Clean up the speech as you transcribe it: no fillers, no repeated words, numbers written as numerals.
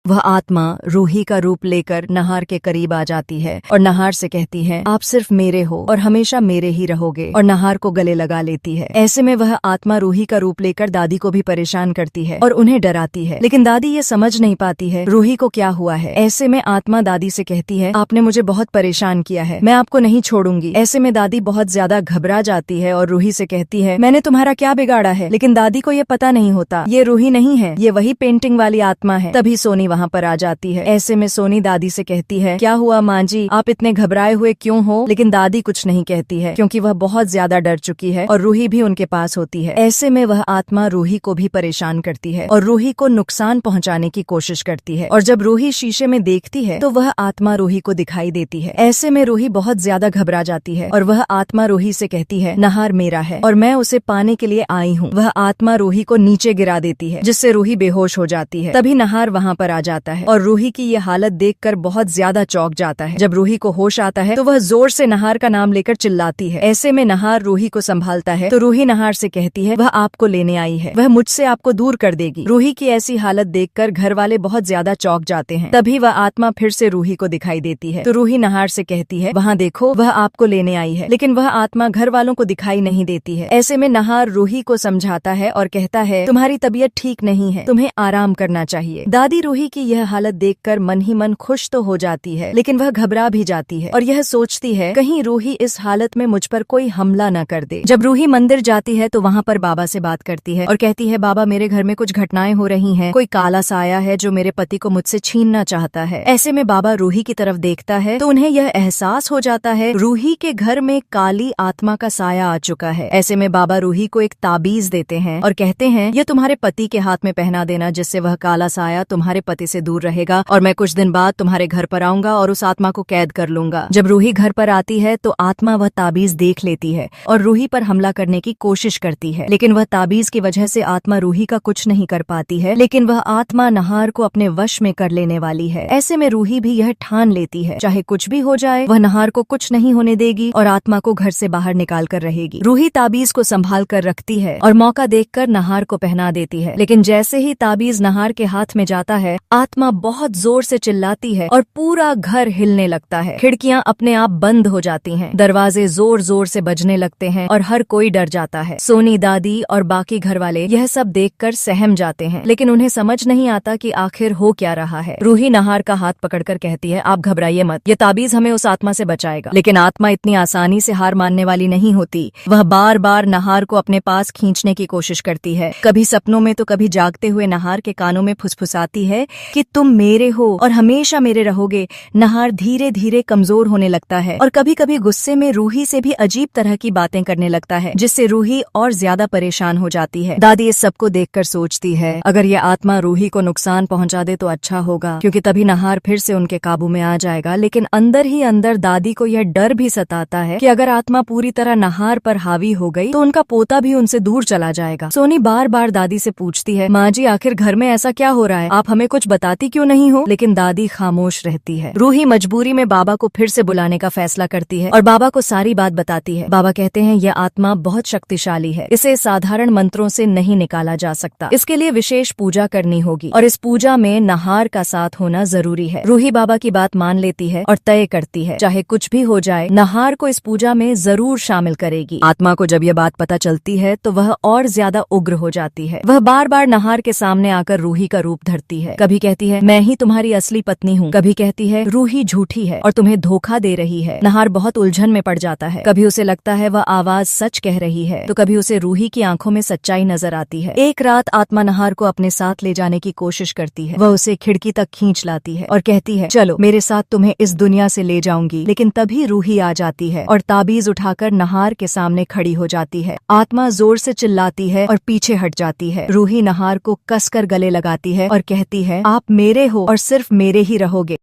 वह आत्मा रूही का रूप लेकर नहार के करीब आ जाती है और नहार से कहती है, आप सिर्फ मेरे हो और हमेशा मेरे ही रहोगे, और नहार को गले लगा लेती है। ऐसे में वह आत्मा रूही का रूप लेकर दादी को भी परेशान करती है और उन्हें डराती है, लेकिन दादी ये समझ नहीं पाती है रूही को क्या हुआ है। ऐसे में आत्मा दादी से कहती है, आपने मुझे बहुत परेशान किया है, मैं आपको नहीं छोड़ूंगी। ऐसे में दादी बहुत ज्यादा घबरा जाती है और रूही से कहती है, मैंने तुम्हारा क्या बिगाड़ा है। लेकिन दादी को ये पता नहीं होता ये रूही नहीं है, ये वही पेंटिंग वाली आत्मा है। तभी सोनी वहाँ पर आ जाती है। ऐसे में सोनी दादी से कहती है, क्या हुआ माँ जी, आप इतने घबराए हुए क्यों हो। लेकिन दादी कुछ नहीं कहती है क्योंकि वह बहुत ज्यादा डर चुकी है और रूही भी उनके पास होती है। ऐसे में वह आत्मा रूही को भी परेशान करती है और रूही को नुकसान पहुँचाने की कोशिश करती है। और जब रूही शीशे में देखती है तो वह आत्मा रूही को दिखाई देती है। ऐसे में रूही बहुत ज्यादा घबरा जाती है और वह आत्मा रूही से कहती है, नहार मेरा है और मैं उसे पाने के लिए आई हूँ। वह आत्मा रूही को नीचे गिरा देती है जिससे रूही बेहोश हो जाती है। तभी नहार वहाँ पर आ जाता है और रूही की ये हालत देखकर बहुत ज्यादा चौंक जाता है। जब रूही को होश आता है तो वह जोर से नहार का नाम लेकर चिल्लाती है। ऐसे में नहार रूही को संभालता है तो रूही नहार से कहती है, वह आपको लेने आई है, वह मुझसे आपको दूर कर देगी। रूही की ऐसी हालत देखकर घर वाले बहुत ज्यादा चौंक जाते हैं। तभी वह आत्मा फिर से रूही को दिखाई देती है तो रूही नहार से कहती है, वहाँ देखो वह आपको लेने आई है। लेकिन वह आत्मा घर वालों को दिखाई नहीं देती है। ऐसे में नहार रूही को समझाता है और कहता है, तुम्हारी तबीयत ठीक नहीं है, तुम्हें आराम करना चाहिए। दादी रूही की यह हालत देखकर मन ही मन खुश तो हो जाती है, लेकिन वह घबरा भी जाती है और यह सोचती है कहीं रूही इस हालत में मुझ पर कोई हमला न कर दे। जब रूही मंदिर जाती है तो वहाँ पर बाबा से बात करती है और कहती है, बाबा मेरे घर में कुछ घटनाएं हो रही हैं, कोई काला साया है जो मेरे पति को मुझसे छीनना चाहता है। ऐसे में बाबा रूही की तरफ देखता है तो उन्हें यह एहसास हो जाता है रूही के घर में काली आत्मा का साया आ चुका है। ऐसे में बाबा रूही को एक ताबीज देते हैं और कहते हैं, यह तुम्हारे पति के हाथ में पहना देना, जिससे वह काला साया तुम्हारे पति से दूर रहेगा और मैं कुछ दिन बाद तुम्हारे घर पर आऊंगा और उस आत्मा को कैद कर लूंगा। जब रूही घर पर आती है तो आत्मा वह ताबीज देख लेती है और रूही पर हमला करने की कोशिश करती है, लेकिन वह ताबीज की वजह से आत्मा रूही का कुछ नहीं कर पाती है। लेकिन वह आत्मा नहार को अपने वश में कर लेने वाली है। ऐसे में रूही भी यह ठान लेती है, चाहे कुछ भी हो जाए वह नहार को कुछ नहीं होने देगी और आत्मा को घर से बाहर निकाल कर रहेगी। रूही ताबीज को संभाल कर रखती है और मौका देखकर नहार को पहना देती है, लेकिन जैसे ही ताबीज नहार के हाथ में जाता है आत्मा बहुत जोर से चिल्लाती है और पूरा घर हिलने लगता है। खिड़कियां अपने आप बंद हो जाती हैं, दरवाजे जोर जोर से बजने लगते हैं और हर कोई डर जाता है। सोनी दादी और बाकी घर वाले यह सब देखकर सहम जाते हैं, लेकिन उन्हें समझ नहीं आता कि आखिर हो क्या रहा है। रूही नहार का हाथ पकड़कर कहती है, आप घबराइए मत, ये ताबीज हमें उस आत्मा से बचाएगा। लेकिन आत्मा इतनी आसानी से हार मानने वाली नहीं होती। वह बार बार नहार को अपने पास खींचने की कोशिश करती है। कभी सपनों में तो कभी जागते हुए नहार के कानों में फुसफुसाती है कि तुम मेरे हो और हमेशा मेरे रहोगे। नहार धीरे धीरे कमजोर होने लगता है और कभी कभी गुस्से में रूही से भी अजीब तरह की बातें करने लगता है, जिससे रूही और ज्यादा परेशान हो जाती है। दादी इस सबको देखकर सोचती है, अगर यह आत्मा रूही को नुकसान पहुंचा दे तो अच्छा होगा, क्योंकि तभी नहार फिर से उनके काबू में आ जाएगा। लेकिन अंदर ही अंदर दादी को यह डर भी सताता है कि अगर आत्मा पूरी तरह नहार पर हावी हो गई तो उनका पोता भी उनसे दूर चला जाएगा। सोनी बार बार दादी से पूछती है, माँ जी आखिर घर में ऐसा क्या हो रहा है, आप हमें कुछ बताती क्यों नहीं हो। लेकिन दादी खामोश रहती है। रूही मजबूरी में बाबा को फिर से बुलाने का फैसला करती है और बाबा को सारी बात बताती है। बाबा कहते हैं, यह आत्मा बहुत शक्तिशाली है, इसे साधारण मंत्रों से नहीं निकाला जा सकता, इसके लिए विशेष पूजा करनी होगी और इस पूजा में नहार का साथ होना जरूरी है। रूही बाबा की बात मान लेती है और तय करती है, चाहे कुछ भी हो जाए नहार को इस पूजा में जरूर शामिल करेगी। आत्मा को जब यह बात पता चलती है तो वह और ज्यादा उग्र हो जाती है। वह बार बार नहार के सामने आकर रूही का रूप धरती है। कभी कहती है, मैं ही तुम्हारी असली पत्नी हूँ, कभी कहती है रूही झूठी है और तुम्हें धोखा दे रही है। नहार बहुत उलझन में पड़ जाता है। कभी उसे लगता है वह आवाज सच कह रही है तो कभी उसे रूही की आंखों में सच्चाई नजर आती है। एक रात आत्मा नहार को अपने साथ ले जाने की कोशिश करती है। वह उसे खिड़की तक खींच लाती है और कहती है, चलो मेरे साथ तुम्हें इस दुनिया से ले जाऊंगी। लेकिन तभी रूही आ जाती है और ताबीज उठाकर नहार के सामने खड़ी हो जाती है। आत्मा जोर से चिल्लाती है और पीछे हट जाती है। रूही नहार को कसकर गले लगाती है और कहती है, आप मेरे हो और सिर्फ मेरे ही रहोगे।